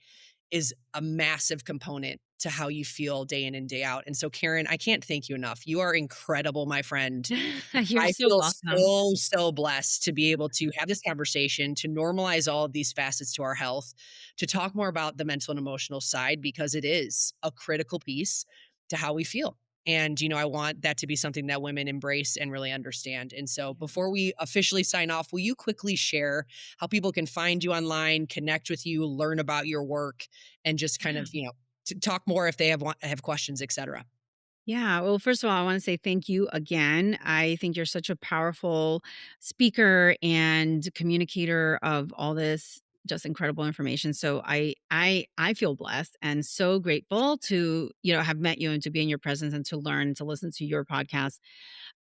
is a massive component to how you feel day in and day out. And so, Karen, I can't thank you enough. You are incredible, my friend. you're I so feel welcome. so blessed to be able to have this conversation, to normalize all of these facets to our health, to talk more about the mental and emotional side, because it is a critical piece to how we feel. And, I want that to be something that women embrace and really understand. And so, Yeah, before we officially sign off, will you quickly share how people can find you online, connect with you, learn about your work, and just kind yeah. of, to talk more if they have questions, etc. Yeah. Well, first of all, I want to say thank you again. I think you're such a powerful speaker and communicator of all this just incredible information. So I feel blessed and so grateful to, have met you and to be in your presence and to learn to listen to your podcast,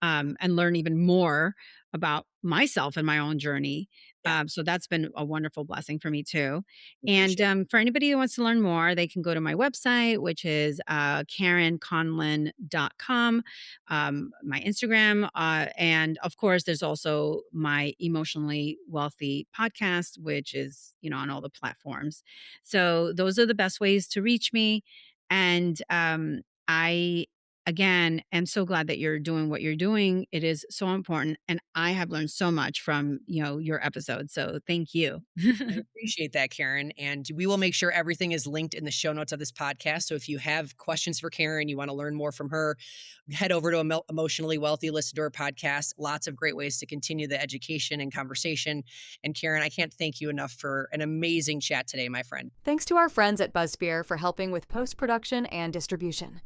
and learn even more about myself and my own journey. Yeah, So that's been a wonderful blessing for me too. And appreciate for anybody who wants to learn more, they can go to my website, which is KarenConlon.com, my Instagram. And of course, there's also my Emotionally Wealthy podcast, which is, on all the platforms. So those are the best ways to reach me. And I again, am so glad that you're doing what you're doing. It is so important. And I have learned so much from, your episode. So thank you. I appreciate that, Karen. And we will make sure everything is linked in the show notes of this podcast. So if you have questions for Karen, you want to learn more from her, head over to Emotionally Wealthy, listen to her podcast. Lots of great ways to continue the education and conversation. And Karen, I can't thank you enough for an amazing chat today, my friend. Thanks to our friends at BuzzSpear for helping with post-production and distribution.